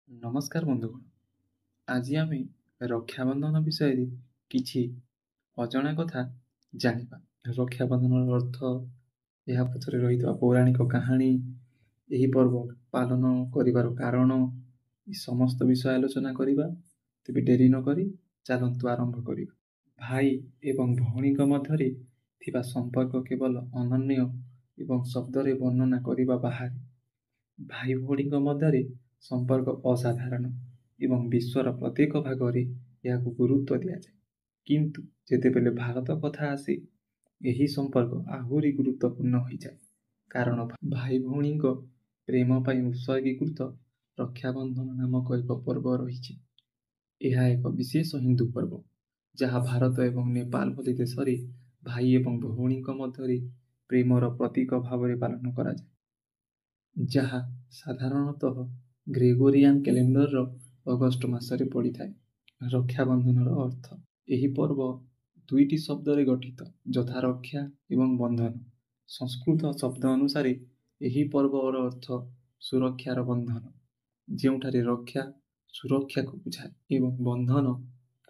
ନମସ୍କାର ବନ୍ଧୁଗଣ। ଆଜି ଆମେ ରକ୍ଷାବନ୍ଧନ ବିଷୟରେ କିଛି ଅଜଣା କଥା ଜାଣିବା। ରକ୍ଷାବନ୍ଧନର ଅର୍ଥ, ଏହା ପଛରେ ରହିଥିବା ପୌରାଣିକ କାହାଣୀ, ଏହି ପର୍ବ ପାଳନ କରିବାର କାରଣ, ଏ ସମସ୍ତ ବିଷୟ ଆଲୋଚନା କରିବା। ତେବେ ଡେରି ନକରି ଚାଲନ୍ତୁ ଆରମ୍ଭ କରିବା। ଭାଇ ଏବଂ ଭଉଣୀଙ୍କ ମଧ୍ୟରେ ଥିବା ସମ୍ପର୍କ କେବଳ ଅନନ୍ୟ ଏବଂ ଶବ୍ଦରେ ବର୍ଣ୍ଣନା କରିବା ବାହାରେ। ଭାଇ ଭଉଣୀଙ୍କ ମଧ୍ୟରେ ସମ୍ପର୍କ ଅସାଧାରଣ ଏବଂ ବିଶ୍ୱର ପ୍ରତ୍ୟେକ ଭାଗରେ ଏହାକୁ ଗୁରୁତ୍ୱ ଦିଆଯାଏ। କିନ୍ତୁ ଯେତେବେଳେ ଭାରତ କଥା ଆସେ, ଏହି ସମ୍ପର୍କ ଆହୁରି ଗୁରୁତ୍ୱପୂର୍ଣ୍ଣ ହୋଇଯାଏ। କାରଣ ଭାଇ ଭଉଣୀଙ୍କ ପ୍ରେମ ପାଇଁ ଉତ୍ସର୍ଗୀକୃତ ରକ୍ଷାବନ୍ଧନ ନାମକ ଏକ ପର୍ବ ରହିଛି। ଏହା ଏକ ବିଶେଷ ହିନ୍ଦୁ ପର୍ବ, ଯାହା ଭାରତ ଏବଂ ନେପାଳ ଭଳି ଦେଶରେ ଭାଇ ଏବଂ ଭଉଣୀଙ୍କ ମଧ୍ୟରେ ପ୍ରେମର ପ୍ରତୀକ ଭାବରେ ପାଳନ କରାଯାଏ, ଯାହା ସାଧାରଣତଃ ଗ୍ରେଗୋରିଆନ୍ କ୍ୟାଲେଣ୍ଡରର ଅଗଷ୍ଟ ମାସରେ ପଡ଼ିଥାଏ। ରକ୍ଷାବନ୍ଧନର ଅର୍ଥ। ଏହି ପର୍ବ ଦୁଇଟି ଶବ୍ଦରେ ଗଠିତ, ଯଥା ରକ୍ଷା ଏବଂ ବନ୍ଧନ। ସଂସ୍କୃତ ଶବ୍ଦ ଅନୁସାରେ ଏହି ପର୍ବର ଅର୍ଥ ସୁରକ୍ଷାର ବନ୍ଧନ, ଯେଉଁଠାରେ ରକ୍ଷା ସୁରକ୍ଷାକୁ ବୁଝାଏ ଏବଂ ବନ୍ଧନ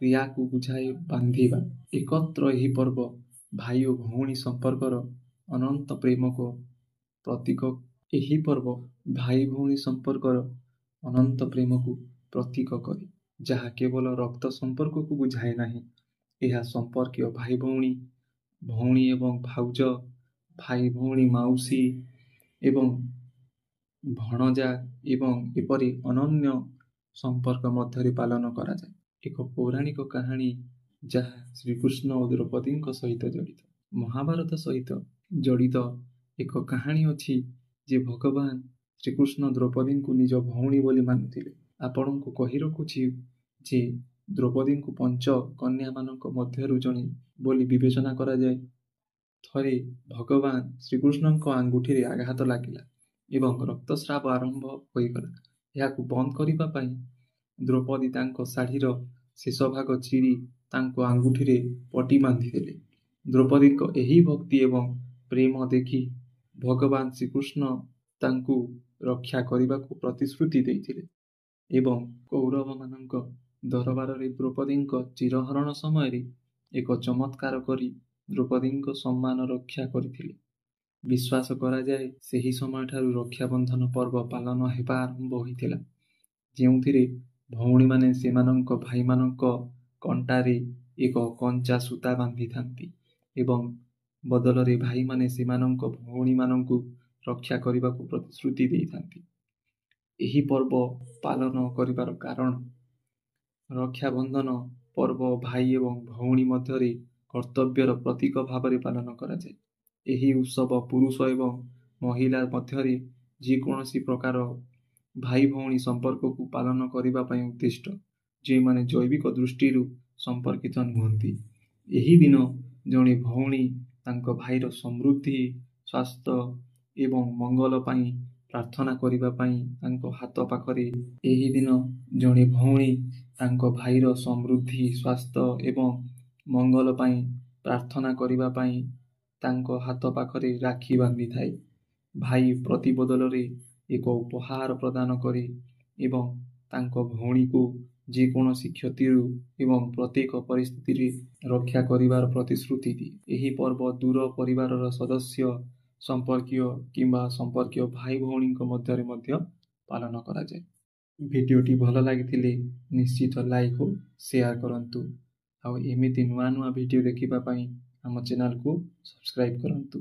କ୍ରିୟାକୁ ବୁଝାଏ ବାନ୍ଧିବା। ଏକତ୍ର ଏହି ପର୍ବ ଭାଇ ଓ ଭଉଣୀ ସମ୍ପର୍କର ଅନନ୍ତ ପ୍ରେମକୁ ପ୍ରତୀକ ଏହି ପର୍ବ ଭାଇ ଭଉଣୀ ସମ୍ପର୍କର ଅନନ୍ତ ପ୍ରେମକୁ ପ୍ରତୀକ କରେ, ଯାହା କେବଳ ରକ୍ତ ସମ୍ପର୍କକୁ ବୁଝାଏ ନାହିଁ। ଏହା ସମ୍ପର୍କୀୟ ଭାଇ ଭଉଣୀ, ଭଉଣୀ ଏବଂ ଭାଉଜ, ଭାଇ ଭଉଣୀ ମାଉସୀ ଏବଂ ଭଣଜା ଏବଂ ଏପରି ଅନନ୍ୟ ସମ୍ପର୍କ ମଧ୍ୟରେ ପାଳନ କରାଯାଏ। ଏକ ପୌରାଣିକ କାହାଣୀ, ଯାହା ଶ୍ରୀକୃଷ୍ଣ ଓ ଦ୍ରୌପଦୀଙ୍କ ସହିତ ଜଡ଼ିତ। ମହାଭାରତ ସହିତ ଜଡ଼ିତ ଏକ କାହାଣୀ ଅଛି ଯେ ଭଗବାନ ଶ୍ରୀକୃଷ୍ଣ ଦ୍ରୌପଦୀଙ୍କୁ ନିଜ ଭଉଣୀ ବୋଲି ମାନୁଥିଲେ। ଆପଣଙ୍କୁ କହି ରଖୁଛି ଯେ ଦ୍ରୌପଦୀଙ୍କୁ ପଞ୍ଚ କନ୍ୟାମାନଙ୍କ ମଧ୍ୟରୁ ଜଣେ ବୋଲି ବିବେଚନା କରାଯାଏ। ଥରେ ଭଗବାନ ଶ୍ରୀକୃଷ୍ଣଙ୍କ ଆଙ୍ଗୁଠିରେ ଆଘାତ ଲାଗିଲା ଏବଂ ରକ୍ତସ୍ରାବ ଆରମ୍ଭ ହୋଇଗଲା। ଏହାକୁ ବନ୍ଦ କରିବା ପାଇଁ ଦ୍ରୌପଦୀ ତାଙ୍କ ଶାଢ଼ୀର ଶେଷ ଭାଗ ଚିରି ତାଙ୍କ ଆଙ୍ଗୁଠିରେ ପଟି ବାନ୍ଧିଦେଲେ। ଦ୍ରୌପଦୀଙ୍କ ଏହି ଭକ୍ତି ଏବଂ ପ୍ରେମ ଦେଖି ଭଗବାନ ଶ୍ରୀକୃଷ୍ଣ ତାଙ୍କୁ ରକ୍ଷା କରିବାକୁ ପ୍ରତିଶ୍ରୁତି ଦେଇଥିଲେ ଏବଂ କୌରବମାନଙ୍କ ଦରବାରରେ ଦ୍ରୌପଦୀଙ୍କ ଚିରହରଣ ସମୟରେ ଏକ ଚମତ୍କାର କରି ଦ୍ରୌପଦୀଙ୍କ ସମ୍ମାନ ରକ୍ଷା କରିଥିଲେ। ବିଶ୍ୱାସ କରାଯାଏ, ସେହି ସମୟଠାରୁ ରକ୍ଷାବନ୍ଧନ ପର୍ବ ପାଳନ ହେବା ଆରମ୍ଭ ହୋଇଥିଲା, ଯେଉଁଥିରେ ଭଉଣୀମାନେ ସେମାନଙ୍କ ଭାଇମାନଙ୍କ କଣ୍ଟାରେ ଏକ କଞ୍ଚା ସୂତା ବାନ୍ଧିଥାନ୍ତି ଏବଂ ବଦଳରେ ଭାଇମାନେ ସେମାନଙ୍କ ଭଉଣୀମାନଙ୍କୁ ରକ୍ଷା କରିବାକୁ ପ୍ରତିଶ୍ରୁତି ଦେଇଥାନ୍ତି। ଏହି ପର୍ବ ପାଳନ କରିବାର କାରଣ। ରକ୍ଷାବନ୍ଧନ ପର୍ବ ଭାଇ ଏବଂ ଭଉଣୀ ମଧ୍ୟରେ କର୍ତ୍ତବ୍ୟର ପ୍ରତୀକ ଭାବରେ ପାଳନ କରାଯାଏ। ଏହି ଉତ୍ସବ ପୁରୁଷ ଏବଂ ମହିଳା ମଧ୍ୟରେ ଯେକୌଣସି ପ୍ରକାର ଭାଇ ଭଉଣୀ ସମ୍ପର୍କକୁ ପାଳନ କରିବା ପାଇଁ ଉଦ୍ଦିଷ୍ଟ, ଯେଉଁମାନେ ଜୈବିକ ଦୃଷ୍ଟିରୁ ସମ୍ପର୍କିତ ନୁହନ୍ତି। ଏହି ଦିନ ଜଣେ ଭଉଣୀ ତାଙ୍କ ଭାଇର ସମୃଦ୍ଧି, ସ୍ୱାସ୍ଥ୍ୟ ଏବଂ ମଙ୍ଗଳ ପାଇଁ ପ୍ରାର୍ଥନା କରିବା ପାଇଁ ତାଙ୍କ ହାତ ପାଖରେ ଏହି ଦିନ ଜଣେ ଭଉଣୀ ତାଙ୍କ ଭାଇର ସମୃଦ୍ଧି, ସ୍ୱାସ୍ଥ୍ୟ ଏବଂ ମଙ୍ଗଳ ପାଇଁ ପ୍ରାର୍ଥନା କରିବା ପାଇଁ ତାଙ୍କ ହାତ ପାଖରେ ରାକ୍ଷୀ ବାନ୍ଧିଥାଏ। ଭାଇ ପ୍ରତି ବଦଳରେ ଏକ ଉପହାର ପ୍ରଦାନ କରେ ଏବଂ ତାଙ୍କ ଭଉଣୀକୁ ଯେକୌଣସି କ୍ଷତିରୁ ଏବଂ ପ୍ରତ୍ୟେକ ପରିସ୍ଥିତିରେ ରକ୍ଷା କରିବାର ପ୍ରତିଶ୍ରୁତି ଦିଏ। ଏହି ପର୍ବ ଦୂର ପରିବାରର ସଦସ୍ୟ, ସମ୍ପର୍କୀୟ କିମ୍ବା ସମ୍ପର୍କୀୟ ଭାଇ ଭଉଣୀଙ୍କ ମଧ୍ୟରେ ମଧ୍ୟ ପାଳନ କରାଯାଏ। ଭିଡ଼ିଓଟି ଭଲ ଲାଗିଥିଲେ ନିଶ୍ଚିତ ଲାଇକ୍ ଓ ସେୟାର କରନ୍ତୁ। ଆଉ ଏମିତି ନୂଆ ନୂଆ ଭିଡ଼ିଓ ଦେଖିବା ପାଇଁ ଆମ ଚ୍ୟାନେଲକୁ ସବସ୍କ୍ରାଇବ୍ କରନ୍ତୁ।